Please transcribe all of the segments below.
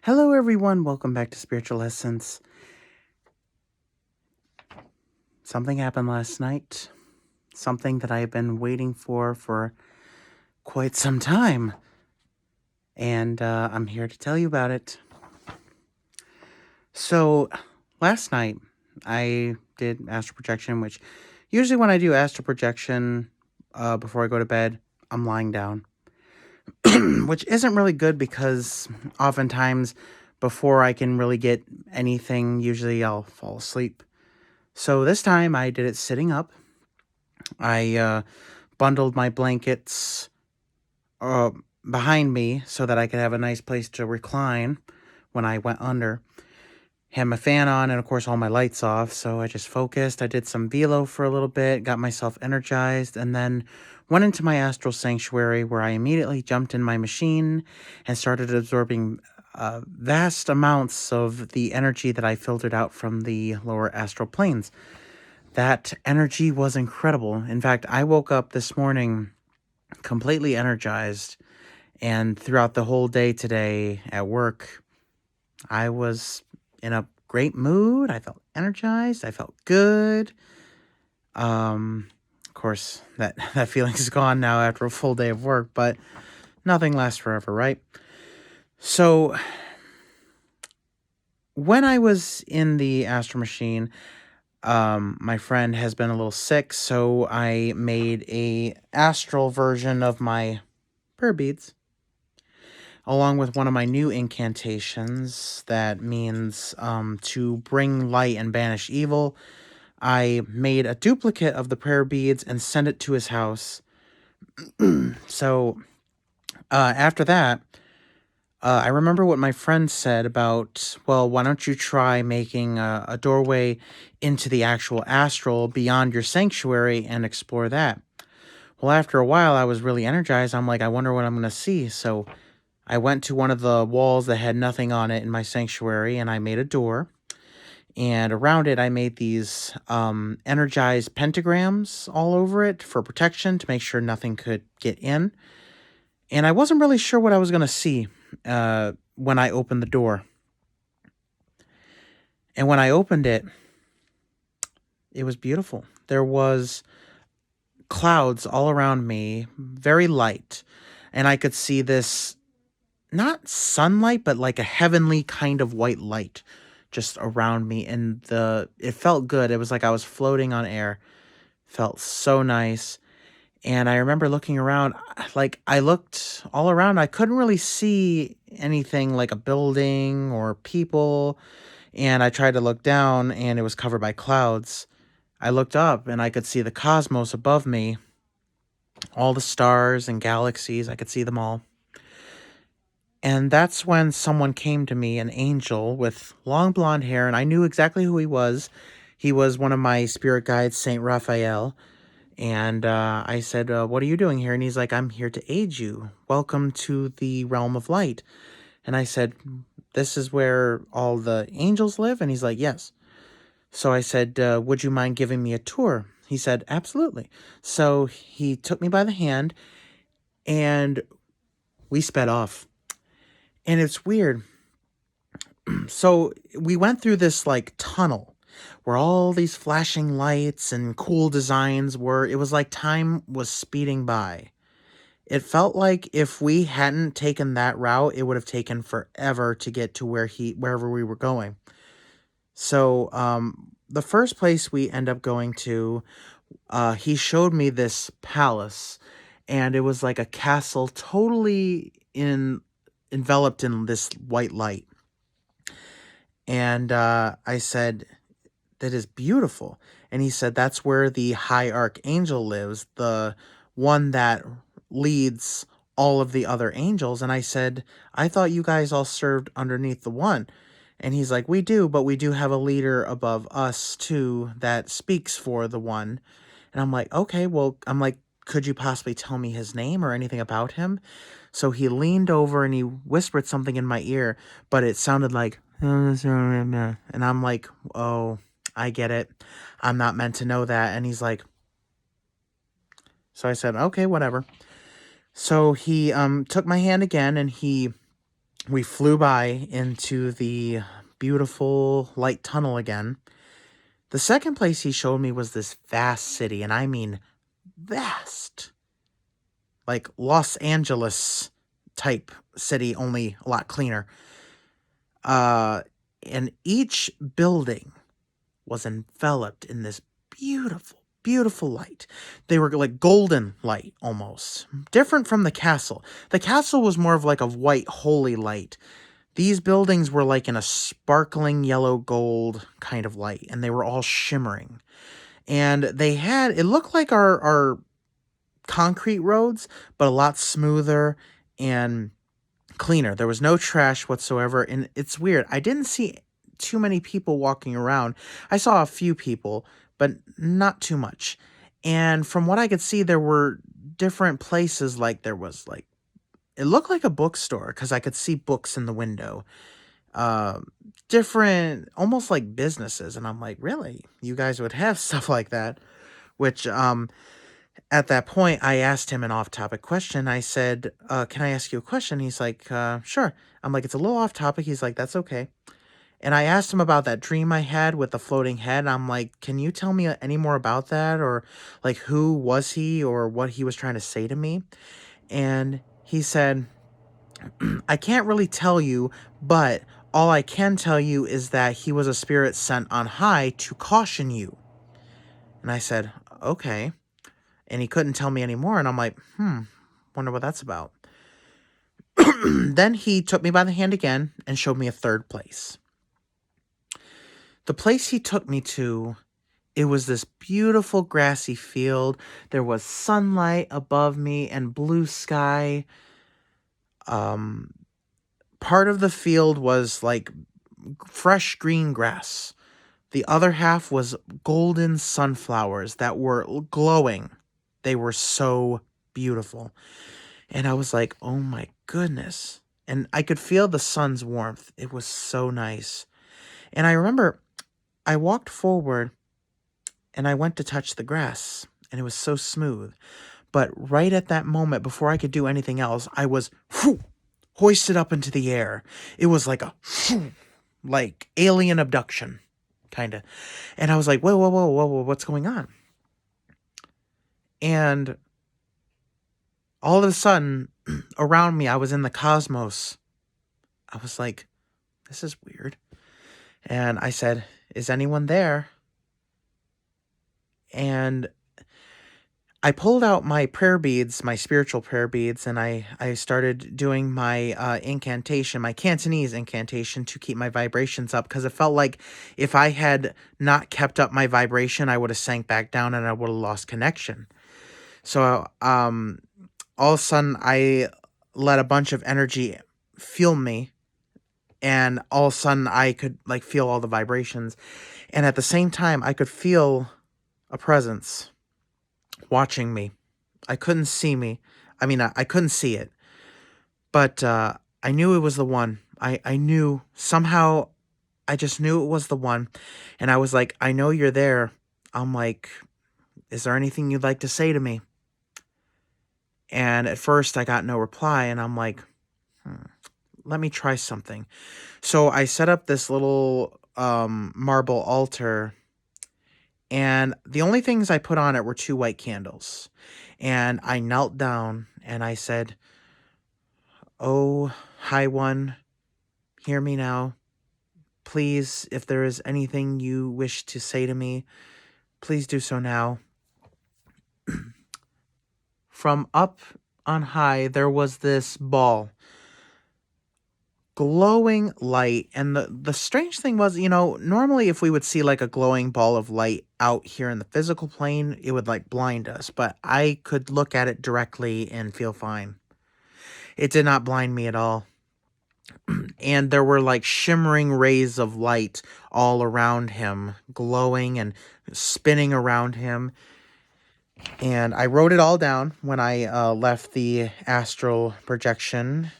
Hello, everyone. Welcome back to Spiritual Essence. Something happened last night. Something that I have been waiting for quite some time. And I'm here to tell you about it. So, last night, I did astral projection, which usually when I do astral projection before I go to bed, I'm lying down. Which isn't really good because oftentimes before I can really get anything, usually I'll fall asleep. So this time I did it sitting up. I bundled my blankets uh, behind me so that I could have a nice place to recline when I went under. Had my fan on and, of course, all my lights off. So I just focused. I did some velo for a little bit, got myself energized, and then went into my astral sanctuary where I immediately jumped in my machine and started absorbing vast amounts of the energy that I filtered out from the lower astral planes. That energy was incredible. In fact, I woke up this morning completely energized, and throughout the whole day today at work, I was in a great mood. I felt energized. I felt good. Of course, that feeling is gone now after a full day of work, but nothing lasts forever, right? So, when I was in the astral machine, my friend has been a little sick, so I made a astral version of my prayer beads, along with one of my new incantations that means to bring light and banish evil. I made a duplicate of the prayer beads and sent it to his house. So after that, I remember what my friend said about, well, why don't you try making a doorway into the actual astral beyond your sanctuary and explore that? Well, after a while, I was really energized. I'm like, I wonder what I'm going to see. So I went to one of the walls that had nothing on it in my sanctuary, and I made a door. And around it, I made these energized pentagrams all over it for protection to make sure nothing could get in. And I wasn't really sure what I was going to see when I opened the door. And when I opened it, it was beautiful. There was clouds all around me, very light. And I could see this, not sunlight, but like a heavenly kind of white light just around me. And it felt good. It was like I was floating on air. Felt so nice. And I remember looking around, like I looked all around. I couldn't really see anything like a building or people. And I tried to look down and it was covered by clouds. I looked up and I could see the cosmos above me, all the stars and galaxies. I could see them all. And that's when someone came to me, an angel with long blonde hair, and I knew exactly who he was. He was one of my spirit guides, Saint Raphael. And I said, what are you doing here? And he's like, I'm here to aid you. Welcome to the realm of light. And I said, this is where all the angels live? And he's like, yes. So I said, would you mind giving me a tour? He said, absolutely. So he took me by the hand and we sped off. And it's weird. So we went through this like tunnel where all these flashing lights and cool designs were. It was like time was speeding by. It felt like if we hadn't taken that route, it would have taken forever to get to wherever we were going. So the first place we end up going to, he showed me this palace, and it was like a castle totally enveloped in this white light. And I said, that is beautiful. And he said, that's where the High Archangel lives, the one that leads all of the other angels. And I said, I thought you guys all served underneath the one. And he's like, we do, but we do have a leader above us too that speaks for the one. And I'm like, okay, well, I'm like, could you possibly tell me his name or anything about him? So he leaned over and he whispered something in my ear, but it sounded like, and I'm like, oh, I get it. I'm not meant to know that. And he's like, so I said, okay, whatever. So he took my hand again and he We flew by into the beautiful light tunnel again. The second place he showed me was this vast city, and I mean vast. Like Los Angeles type city, only a lot cleaner. Uh, and each building was enveloped in this beautiful, beautiful light. They were like golden light almost, different from the castle. The castle was more of like a white, holy light. These buildings were like in a sparkling yellow gold kind of light, and they were all shimmering. And they had, it looked like our concrete roads, but a lot smoother and cleaner. There was no trash whatsoever. And it's weird. I didn't see too many people walking around. I saw a few people, but not too much. And from what I could see, there were different places. Like there was like, it looked like a bookstore because I could see books in the window. Uh, Different, almost like businesses. And I'm like, really? You guys would have stuff like that? Which, at that point, I asked him an off-topic question. I said, can I ask you a question? He's like, sure. I'm like, it's a little off-topic. He's like, that's okay. And I asked him about that dream I had with the floating head. I'm like, can you tell me any more about that? Or like, who was he or what he was trying to say to me? And he said, I can't really tell you, but all I can tell you is that he was a spirit sent on high to caution you. And I said, okay. And he couldn't tell me anymore. And I'm like, wonder what that's about. Then he took me by the hand again and showed me a third place. The place he took me to, it was this beautiful grassy field. There was sunlight above me and blue sky. Part of the field was like fresh green grass. The other half was golden sunflowers that were glowing. They were so beautiful. And I was like, oh my goodness. And I could feel the sun's warmth. It was so nice. And I remember I walked forward and I went to touch the grass, and it was so smooth. But right at that moment, before I could do anything else, I was hoisted up into the air. It was like a like alien abduction, kind of. And I was like, whoa, whoa, whoa, whoa, whoa, what's going on? And all of a sudden, around me, I was in the cosmos. I was like, this is weird. And I said, is anyone there? And I pulled out my prayer beads, my spiritual prayer beads, and I started doing my incantation, my Cantonese incantation to keep my vibrations up, because it felt like if I had not kept up my vibration, I would have sank back down and I would have lost connection. So all of a sudden, I let a bunch of energy fuel me, and all of a sudden, I could like feel all the vibrations. And at the same time, I could feel a presence watching me. I couldn't see me. I mean, I couldn't see it, but I knew it was the one. I knew somehow, I just knew it was the one. And I was like, I know you're there. I'm like, is there anything you'd like to say to me? And at first I got no reply, and I'm like, let me try something. So I set up this little marble altar, and the only things I put on it were 2 white candles. And I knelt down and I said, oh, High One, hear me now. Please, if there is anything you wish to say to me, please do so now. From up on high, there was this ball, glowing light. And the strange thing was, normally if we would see like a glowing ball of light out here in the physical plane, it would like blind us. But I could look at it directly and feel fine. It did not blind me at all. And there were like shimmering rays of light all around him, glowing and spinning around him. And I wrote it all down when I left the astral projection.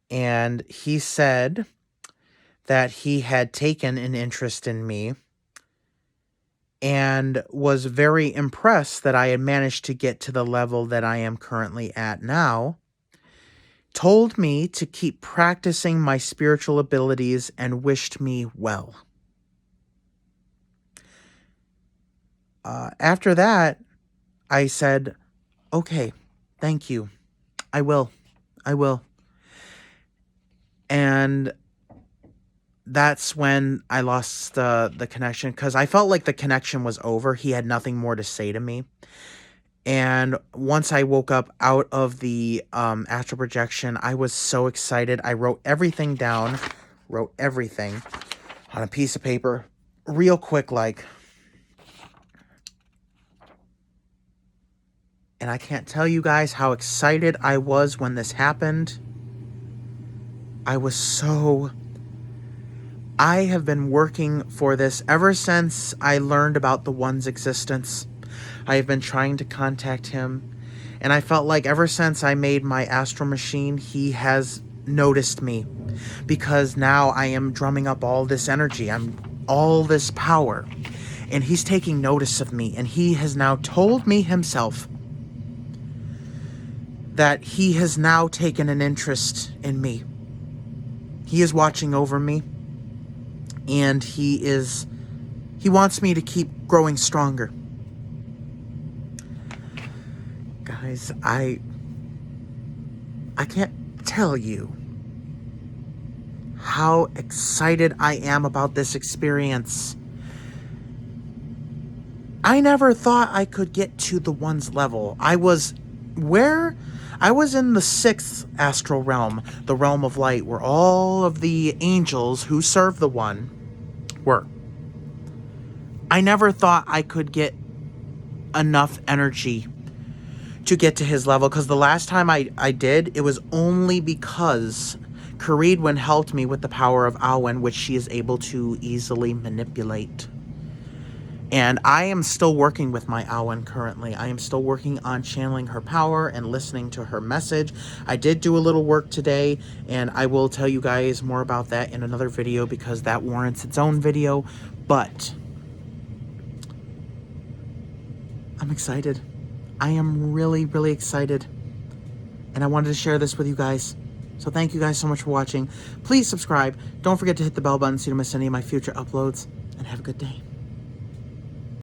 And he said that he had taken an interest in me and was very impressed that I had managed to get to the level that I am currently at now. told me to keep practicing my spiritual abilities and wished me well. After that, I said, okay, thank you. I will. I will. And that's when I lost the connection, because I felt like the connection was over. He had nothing more to say to me. And once I woke up out of the astral projection, I was so excited. I wrote everything down, wrote everything on a piece of paper real quick, like. And I can't tell you guys how excited I was when this happened. I have been working for this ever since I learned about the One's existence. I have been trying to contact him, and I felt like ever since I made my astral machine, he has noticed me, because now I am drumming up all this energy, all this power, and he's taking notice of me, and he has now told me himself that he has now taken an interest in me. He is watching over me, and he wants me to keep growing stronger. Guys, I can't tell you how excited I am about this experience. I never thought I could get to the One's level. I was in the 6th astral realm, the realm of light, where all of the angels who serve the One were. I never thought I could get enough energy to get to his level, because the last time I did, it was only because Caridwen helped me with the power of Awen, which she is able to easily manipulate. And I am still working with my Awen currently. I am still working on channeling her power and listening to her message. I did do a little work today, and I will tell you guys more about that in another video, because that warrants its own video. But I'm excited. I am really, really excited. And I wanted to share this with you guys. So thank you guys so much for watching. Please subscribe. Don't forget to hit the bell button so you don't miss any of my future uploads. And have a good day.